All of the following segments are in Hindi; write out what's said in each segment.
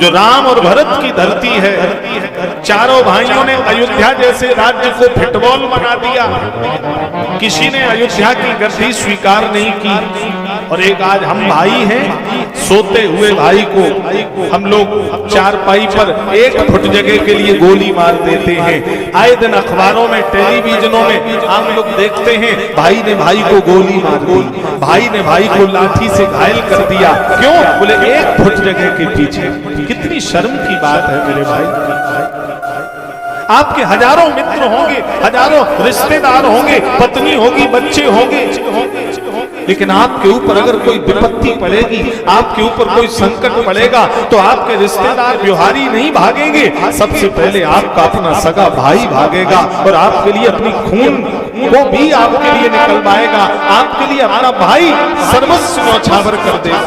जो राम और भरत की धरती है। चारों भाइयों ने अयोध्या जैसे राज्य को फुटबॉल बना दिया, किसी ने अयोध्या की गद्दी स्वीकार नहीं की। और एक आज हम भाई हैं, सोते हुए भाई को हम लोग चारपाई पर 1 फुट जगह के लिए गोली मार देते हैं। आए दिन अखबारों में, टेलीविजनों में हम लोग देखते हैं भाई ने भाई को गोली मार दी, भाई ने भाई को लाठी से घायल कर दिया। क्यों? बोले 1 फुट जगह के पीछे। कितनी शर्म की बात है मेरे भाई। आपके हजारों मित्र होंगे, हजारों रिश्तेदार होंगे, पत्नी होगी, बच्चे होंगे, लेकिन आपके ऊपर अगर कोई विपत्ति पड़ेगी, आपके ऊपर कोई संकट पड़ेगा, तो आपके रिश्तेदार व्यवहारी नहीं भागेंगे, सबसे पहले आपका अपना सगा भाई भागेगा और आपके लिए अपनी खून को भी आपके लिए निकलवाएगा। आपके लिए अपना भाई सर्वस्व न्यौछावर कर देगा,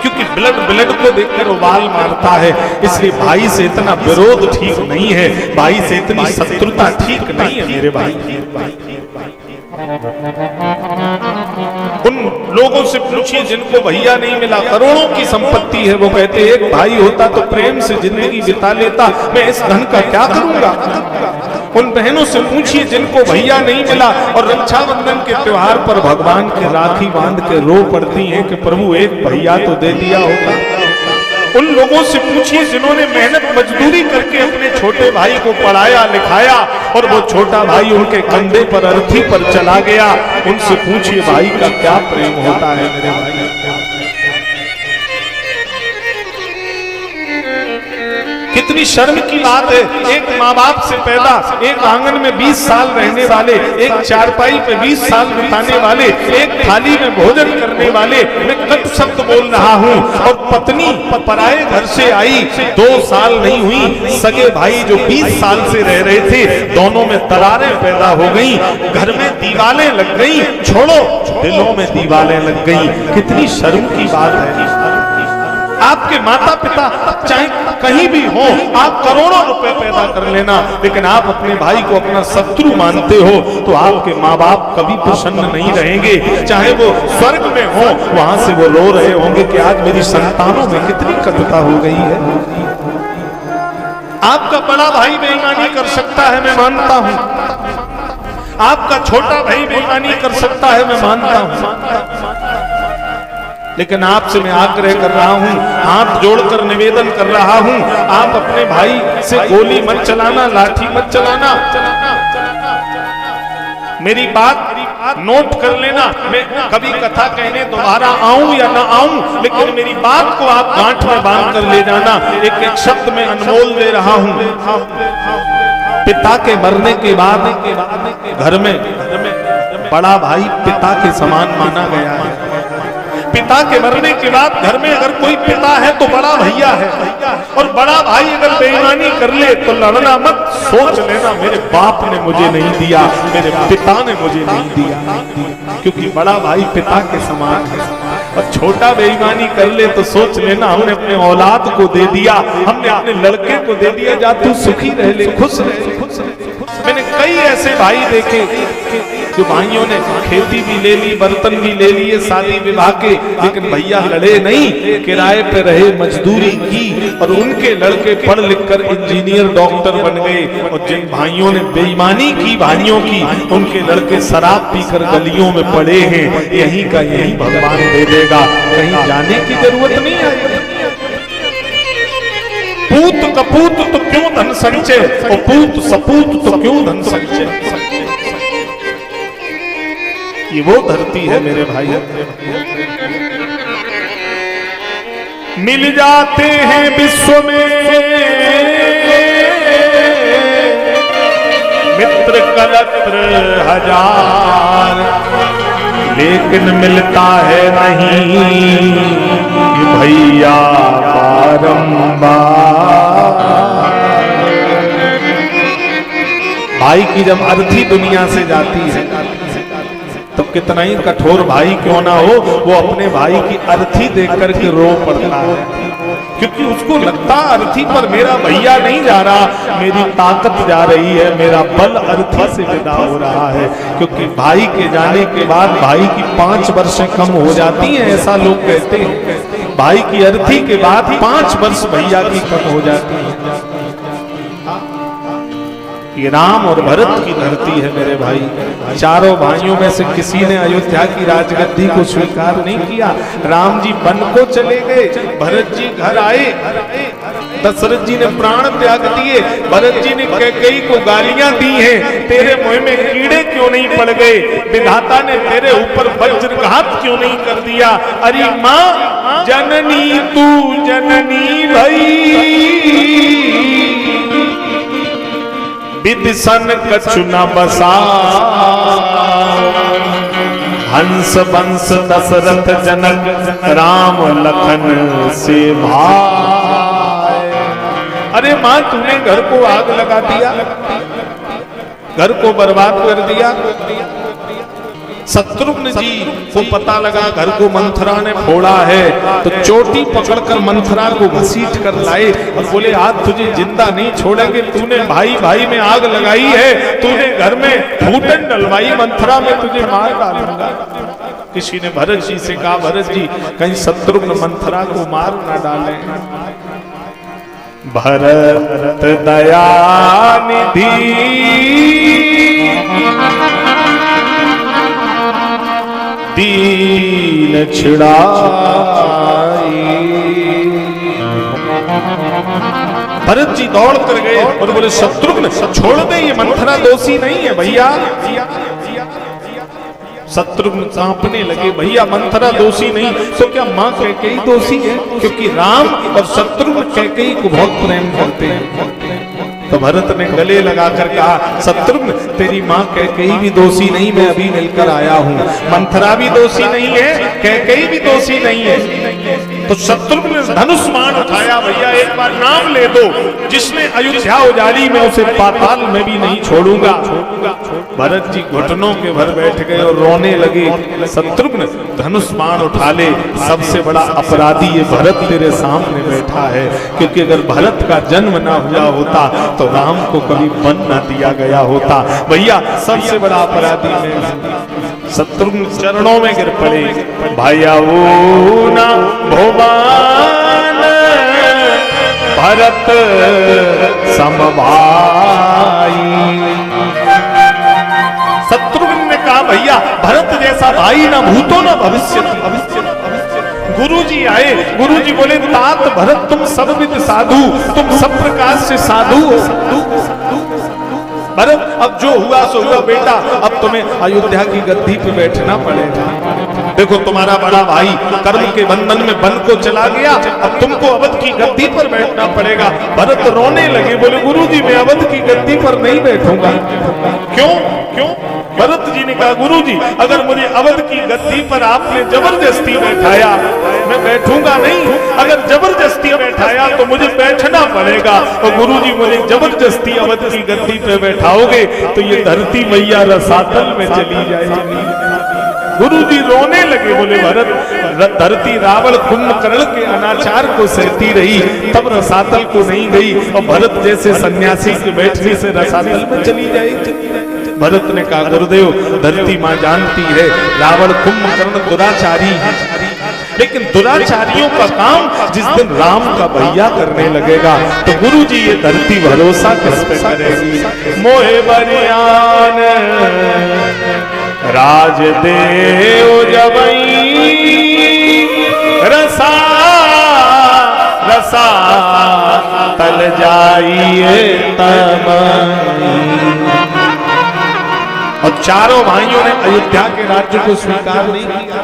क्योंकि ब्लड को देखकर उबाल मारता है। इसलिए भाई से इतना विरोध ठीक नहीं है, भाई से इतनी शत्रुता ठीक नहीं है मेरे भाई। उन लोगों से पूछिए जिनको भैया नहीं मिला, करोड़ों की संपत्ति है, वो कहते एक भाई होता तो प्रेम से जिंदगी बिता लेता, मैं इस धन का क्या करूंगा। उन बहनों से पूछिए जिनको भैया नहीं मिला और रक्षाबंधन के त्योहार पर भगवान के राखी बांध के रो पड़ती हैं कि प्रभु एक भैया तो दे दिया होता। उन लोगों से पूछिए जिन्होंने मेहनत मजदूरी करके अपने छोटे भाई को पढ़ाया लिखाया और वो छोटा भाई उनके कंधे पर अर्थी पर चला गया, उनसे पूछिए भाई का क्या प्रेम होता है मेरे भाई। कितनी शर्म की बात है, एक माँ बाप से पैदा, एक आंगन में 20 साल रहने वाले, एक चारपाई पे 20 साल बिताने वाले, एक थाली में भोजन करने वाले, मैं कट शब्द बोल रहा हूँ, और पत्नी पराए घर से आई, 2 साल नहीं हुई, सगे भाई जो 20 साल से रह रहे थे, दोनों में दरारें पैदा हो गई, घर में दीवारें लग गई, छोड़ो दिलों में दीवारें लग गई। कितनी शर्म की बात है। आपके माता पिता चाहे कहीं भी हो, आप करोड़ों रुपए पैदा कर लेना, लेकिन आप अपने भाई को अपना शत्रु मानते हो तो आपके माँ बाप कभी प्रसन्न नहीं रहेंगे। चाहे वो स्वर्ग में हो, वहां से वो रो रहे होंगे कि आज मेरी संतानों में कितनी कटुता हो गई है। आपका बड़ा भाई बेईमानी कर सकता है, मैं मानता हूं, आपका छोटा भाई बेईमानी कर सकता है, मैं मानता हूं, लेकिन आपसे मैं आग्रह कर रहा हूं, हाथ जोड़कर निवेदन कर रहा हूं, आप अपने भाई से गोली मत चलाना, लाठी मत चलाना। मेरी बात नोट कर लेना, मैं कभी कथा कहने दोबारा आऊं या ना आऊं, लेकिन मेरी बात को आप गांठ में बांध कर ले जाना। एक एक शब्द में अनमोल दे रहा हूं। पिता के मरने के बाद घर में बड़ा भाई पिता के समान माना गया है। पिता के मरने के बाद घर में अगर कोई पिता है तो बड़ा भैया है, और बड़ा भाई अगर बेईमानी कर ले तो लड़ना मत, सोच लेना मेरे बाप ने मुझे नहीं दिया, मेरे पिता ने मुझे नहीं दिया, क्योंकि बड़ा भाई पिता के समान है। और छोटा बेईमानी कर ले तो सोच लेना हमने अपने औलाद को दे दिया, हमने अपने लड़के को दे दिया, जा तू सुखी रह ले, खुश रह। मैंने कई ऐसे भाई देखे जो भाइयों ने खेती भी ले ली, बर्तन भी ले लिए शादी विवाह के, लेकिन भैया लड़े नहीं, किराए पे रहे, मजदूरी की, और उनके लड़के पढ़ लिख कर इंजीनियर डॉक्टर बन गए। और जिन भाइयों ने बेईमानी की भाइयों की, उनके लड़के शराब पीकर गलियों में पड़े हैं। यही का यही भगवान दे देगा, कहीं जाने की जरूरत नहीं है। पूत कपूत तो क्यों धन संचय, और पूत सपूत तो क्यों धन संचय। ये वो धरती है मेरे भाई, मिल जाते हैं विश्व में मित्र कलत्र हजार, लेकिन मिलता है नहीं कि भैया बारंबार। भाई की जब अर्थी दुनिया से जाती है तो कितना ही कठोर भाई क्यों ना हो, वो अपने भाई की अर्थी देख करके रो पड़ता है, क्योंकि उसको लगता अर्थी पर मेरा भैया नहीं जा रहा, मेरी ताकत जा रही है, मेरा बल अर्थी से विदा हो रहा है। क्योंकि भाई के जाने के बाद भाई की 5 वर्षें कम हो जाती हैं, ऐसा लोग कहते हैं। भाई की अर्थी के बाद 5 वर्ष भैया की कम हो जाती है। ये राम और भरत की धरती है मेरे भाई। चारों भाइयों में से किसी ने अयोध्या की राजगद्दी को स्वीकार नहीं किया। राम जी वन को चले गए, भरत जी घर आए, दशरथ जी ने प्राण त्याग दिए, भरत जी ने कैकेयी को गालियां दी हैं, तेरे मुंह में कीड़े क्यों नहीं पड़ गए, विधाता ने तेरे ऊपर वज्रघात क्यों नहीं कर दिया। अरे माँ जननी तू जननी भई, विदिशन कछु न बसा, हंस वंश दशरथ जनक राम लखन से भाई। अरे मां तूने घर को आग लगा दिया, घर को बर्बाद कर दिया। शत्रुघ्न जी को पता लगा घर को मंथरा ने फोड़ा है, तो चोटी पकड़कर मंथरा को घसीट कर लाए और बोले आज तुझे जिंदा नहीं छोड़ेंगे, तूने भाई भाई में आग लगाई है, तूने घर में फूटन डलवाई, मंथरा में तुझे मार डालूंगा। किसी ने भरत जी से कहा भरत जी कहीं शत्रुघ्न मंथरा को मार ना डाले। भरत दया निधि दीन छिड़ाई, भरत जी दौड़ कर गए और बोले शत्रुघ्न छोड़ दे, ये मंथरा दोषी नहीं है भैया। शत्रुघ्न कांपने लगे, भैया मंथरा दोषी नहीं तो क्या माँ कैकेयी दोषी है? क्योंकि राम और शत्रुघ्न कैकेयी को बहुत प्रेम करते हैं। तो भरत ने गले लगाकर कहा शत्रुघ्न तेरी माँ कैकेयी भी दोषी नहीं, मैं अभी मिलकर आया हूँ, मंथरा भी दोषी नहीं है, कैकेयी भी दोषी नहीं है। तो शत्रुघ्न ने धनुष बाण उठाया, भैया एक बार नाम ले दो, जिसने अयोध्या उजाड़ी मैं उसे पाताल में भी नहीं छोड़ूंगा। भरत जी घुटनों के भर बैठ गए और रोने लगे। शत्रुघ्न धनुष बाण उठा ले, सबसे बड़ा अपराधी ये भरत तेरे सामने बैठा है, क्योंकि अगर भरत का जन्म ना हुआ होता तो राम को कभी वन न दिया गया होता। भैया सबसे बड़ा अपराधी मैं। शत्रुघ्न चरणों में गिर पड़े, भैया वो ना भगवान भरत समभाई। शत्रुघ्न ने कहा भैया भरत जैसा भाई ना भूतो ना भविष्य। गुरुजी आए, गुरुजी बोले तात भरत तुम सब विद साधु, तुम सब प्रकार से साधु हो। भरत अब जो हुआ सो हुआ बेटा, अब तुम्हें अयोध्या की गद्दी पे बैठना पड़ेगा। देखो तुम्हारा बड़ा भाई कर्म के बंधन में बन को चला गया, अब तुमको अवध की गद्दी पर बैठना पड़ेगा। भरत रोने लगे, बोले गुरुजी मैं अवध की गद्दी पर नहीं बैठूंगा। क्यों क्यों? भरत जी ने कहा गुरुजी अगर मुझे अवध की गद्दी पर आपने जबरदस्ती बैठाया मैं बैठूंगा नहीं, अगर जबरदस्ती बैठाया तो मुझे बैठना पड़ेगा, और गुरुजी मुझे जबरदस्ती अवध की गद्दी पे बैठाओगे तो ये धरती मैया रसातल में चली जाएगी। गुरुजी रोने लगे, बोले भरत धरती रावण कुंभकर्ण के अनाचार को सहती रही, तब रसातल को नहीं गई, और भरत जैसे सन्यासी के बैठने से रसातल में चली जाएगी। भरत ने कहा गुरुदेव धरती मां जानती है रावण कुंभकर्ण दुराचारी है, लेकिन दुराचारियों का काम जिस दिन राम का भैया करने लगेगा तो गुरुजी ये धरती भरोसा किस पे करेगी। मोहे बरियान राज देव जबई रसा रसा तल जाइए तमई। और चारों भाइयों ने अयोध्या के राज्य को स्वीकार नहीं किया।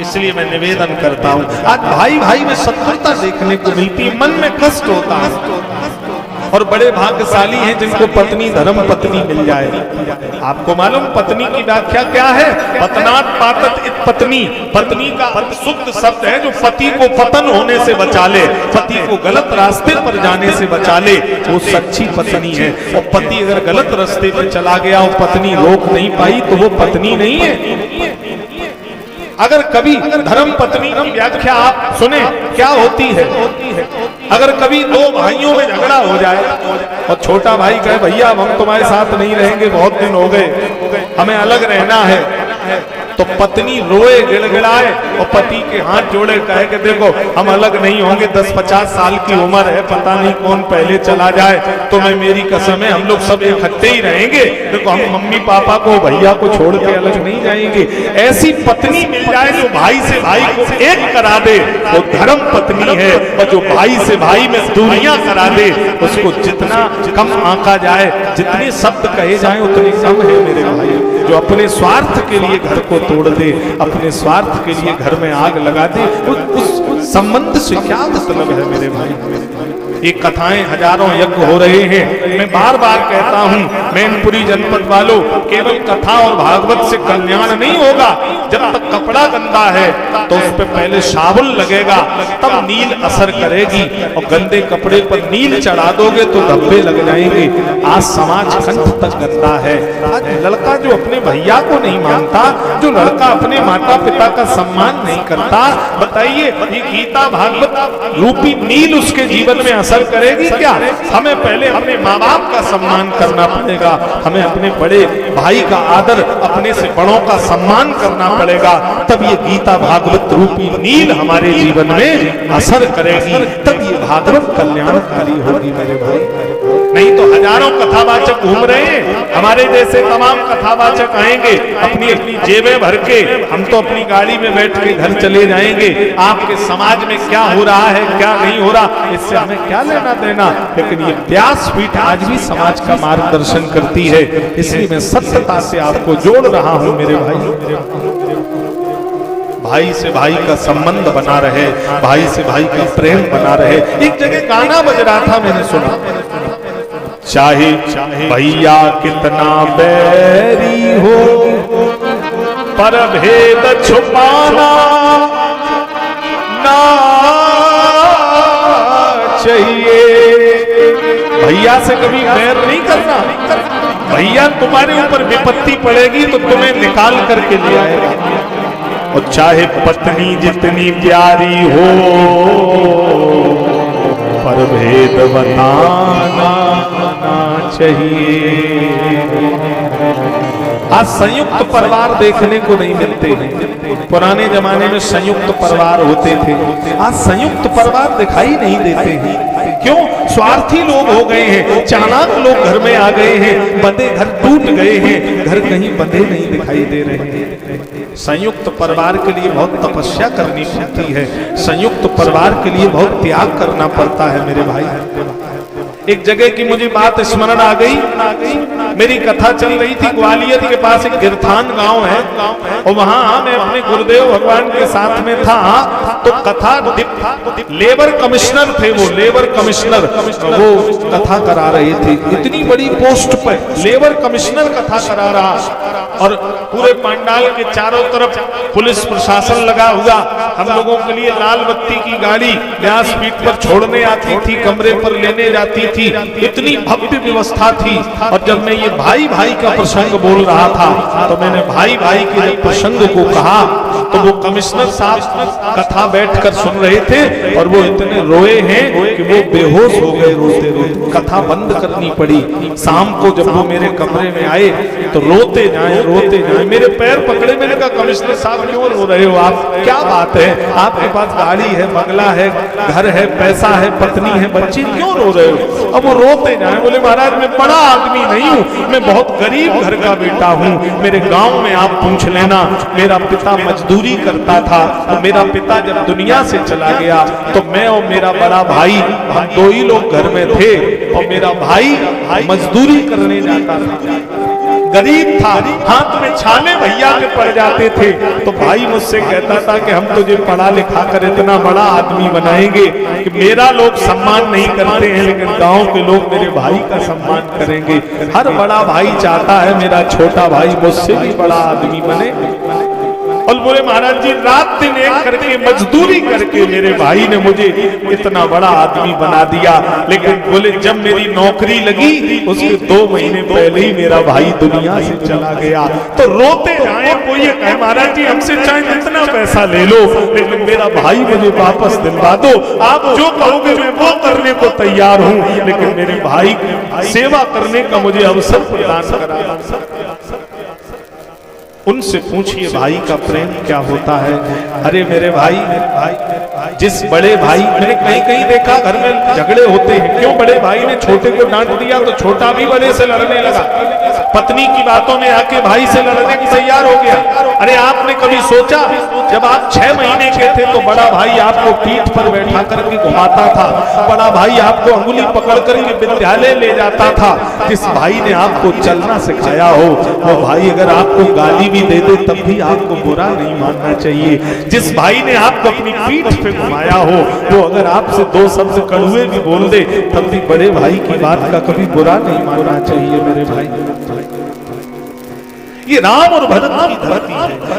इसलिए मैं निवेदन करता हूं, आज भाई भाई में शत्रुता देखने को मिलती, मन में कष्ट होता है। और बड़े भाग्यशाली हैं जिनको पत्नी धर्म पत्नी मिल जाए। आपको मालूम पत्नी की व्याख्या क्या है? पतनात् पातत इत पत्नी। पत्नी का शुद्ध शब्द है जो पति को पतन होने से बचा ले, पति को गलत रास्ते पर जाने से बचा ले, वो सच्ची पत्नी है। और पति अगर गलत रास्ते पर चला गया और पत्नी रोक नहीं पाई तो वो पत्नी नहीं है। अगर कभी धर्म पत्नी की व्याख्या आप सुने क्या होती है? अगर कभी दो भाइयों में झगड़ा हो जाए और छोटा भाई कहे भैया हम तुम्हारे साथ नहीं रहेंगे, बहुत दिन हो गए, हमें अलग रहना है, तो पत्नी रोए गिड़गिड़ाए और पति के हाथ जोड़े कहे कि देखो हम अलग नहीं होंगे, 10-50 साल की उम्र है, पता नहीं कौन पहले चला जाए, तो मैं मेरी कसम है हम लोग सब इकट्ठे ही रहेंगे, देखो हम मम्मी पापा को भैया को छोड़ के अलग नहीं जाएंगे। ऐसी पत्नी मिल जाए जो भाई से भाई को एक करा दे, वो धर्म पत्नी है। और जो भाई से भाई में दूरियां करा दे, उसको जितना कम आंका जाए, जितने शब्द कहे जाए उतने कम है मेरे भाई। जो अपने स्वार्थ के लिए घर को तोड़ दे, अपने स्वार्थ के लिए घर में आग लगा दे, उस संबंध से क्या मतलब है मेरे भाई। ये कथाएं हजारों यज्ञ हो रहे हैं। मैं बार बार कहता हूं मैनपुरी जनपद वालों, केवल कथा और भागवत से कल्याण नहीं होगा। जब तक कपड़ा गंदा है तो उस पर पहले साबुन लगेगा, तब नील असर करेगी। और गंदे कपड़े पर नील चढ़ा दोगे तो धब्बे लग जाएंगे। आज समाज कंठ तक गंदा है। आज लड़का जो अपने भैया को नहीं मानता, जो लड़का अपने माता पिता का सम्मान नहीं करता, बताइए ये गीता भागवत रूपी नील उसके जीवन में असर करेगी क्या? हमें पहले अपने माँ बाप का सम्मान करना पड़ेगा, हमें अपने बड़े भाई का आदर, अपने से बड़ों का सम्मान करना पड़ेगा, तब ये गीता भागवत रूपी नील हमारे जीवन में असर करेगी, तब ये भागवत कल्याणकारी होगी मेरे भाई। नहीं तो हजारों कथावाचक घूम रहे हैं, हमारे जैसे तमाम कथावाचक आएंगे अपनी अपनी जेबें भर के, हम तो अपनी गाड़ी में बैठ के घर चले जाएंगे। आपके समाज में क्या हो रहा है क्या नहीं हो रहा, इससे हमें क्या लेना देना। लेकिन ये व्यासपीठ आज भी समाज का मार्गदर्शन करती है, इसलिए मैं सत्यता से आपको जोड़ रहा हूं मेरे भाई। भाई से भाई का संबंध बना रहे, भाई से भाई का प्रेम बना रहे। एक जगह गाना बज रहा था, मैंने सुना, चाहे भैया कितना बैरी हो, पर भेद छुपाना ना चाहिए। भैया से कभी बैर नहीं करना, भैया तुम्हारे ऊपर विपत्ति पड़ेगी तो तुम्हें निकाल करके ले आएगा। और चाहे पत्नी जितनी प्यारी हो, पर भेद बताना चाहिए। आज संयुक्त परिवार देखने को नहीं मिलते हैं। पुराने जमाने में संयुक्त परिवार होते थे, आज संयुक्त परिवार दिखाई नहीं देते हैं। क्यों? स्वार्थी लोग हो गए हैं, चालाक लोग घर में आ गए हैं, बंधे घर टूट गए हैं, घर कहीं बंधे नहीं दिखाई दे रहे हैं। संयुक्त परिवार के लिए बहुत तपस्या करनी पड़ती है, संयुक्त परिवार के लिए बहुत त्याग करना पड़ता है मेरे भाई। एक जगह की मुझे बात स्मरण आ गई, मेरी कथा चल रही थी, ग्वालियर के पास एक गिरथान गांव है, और वहां मैं अपने गुरुदेव भगवान के साथ में था। तो कथा लेबर कमिश्नर थे, वो लेबर कमिश्नर वो कथा करा रहे थे। इतनी बड़ी पोस्ट पर लेबर कमिश्नर कथा करा रहा, और पूरे पंडाल के चारों तरफ पुलिस प्रशासन लगा हुआ। हम लोगों के लिए लाल बत्ती की गाड़ी व्यासपीठ पर छोड़ने आती थी, कमरे पर लेने जाती थी, इतनी भव्य व्यवस्था थी। और जब मैं ये भाई भाई का प्रसंग बोल रहा था, तो मैंने भाई भाई के प्रसंग को कहा, तो वो कमिश्नर साहब कथा बैठकर सुन रहे थे, और वो इतने रोए हैं कि वो बेहोश हो गए रोते रोते। कथा बंद करनी पड़ी। शाम को जब वो मेरे कमरे में आए तो रोते जाए रोते जाए, मेरे पैर पकड़े। मैंने कहा कमिश्नर साहब क्यों रो रहे हो आप, क्या बात है, आपके पास गाड़ी है, बंगला है, घर है, पैसा है, पत्नी है, बच्चे, क्यों रो रहे हो? अब वो रोते जाए, बोले महाराज मैं बड़ा आदमी नहीं हूँ, मैं बहुत गरीब घर का बेटा हूँ। मेरे गांव में आप पूछ लेना, मेरा पिता मजदूरी करता था, और मेरा पिता जब दुनिया से चला गया तो मैं और मेरा बड़ा भाई, हम दो ही लोग घर में थे, और मेरा भाई मजदूरी करने जाता था, गरीब था, हाथ में छाले भैया के पड़ जाते थे। तो भाई मुझसे कहता था कि हम तुझे पढ़ा लिखा कर इतना बड़ा आदमी बनाएंगे कि मेरा लोग सम्मान नहीं करते हैं, लेकिन गांव के लोग मेरे भाई का सम्मान करेंगे। हर बड़ा भाई चाहता है मेरा छोटा भाई मुझसे भी बड़ा आदमी बने। और बोले महाराज जी रात दिन एक करके मजदूरी करके मेरे भाई ने मुझे इतना बड़ा आदमी बना दिया, लेकिन बोले जब मेरी नौकरी लगी उसके 2 महीने पहले ही मेरा भाई दुनिया से चला गया। तो रोते जाए, कोई ये कहे महाराज जी हमसे चाहे जितना पैसा ले लो, लेकिन मेरा भाई मुझे वापस दिलवा दो, आप जो कहोगे मैं वो करने को तैयार हूँ, लेकिन मेरे भाई की सेवा करने का मुझे अवसर प्रदान करा। उनसे पूछिए भाई का प्रेम क्या होता है। अरे मेरे भाई, जिस बड़े भाई, मैंने कहीं कहीं देखा घर में झगड़े होते हैं, क्यों बड़े भाई ने छोटे को डांट दिया तो छोटा भी बड़े से लड़ने लगा, पत्नी की बातों में आके भाई से लड़ने की तैयार हो गया। अरे आपने कभी सोचा जब आप 6 महीने के थे तो बड़ा भाई आपको पीठ पर बैठा करके घुमाता था, बड़ा भाई आपको अंगुली पकड़ करके विद्यालय ले जाता था। जिस भाई ने आपको चलना सिखाया हो वो भाई अगर आपको गाली भी दे दे तब भी आपको बुरा नहीं मानना चाहिए। जिस भाई ने आपको अपनी पीठ पे घुमाया हो वो अगर आपसे 2 शब्द कड़ुए भी बोल दे तब भी बड़े भाई की बात का कभी बुरा नहीं मानना चाहिए मेरे भाई। ये राम और भरत की धरती है।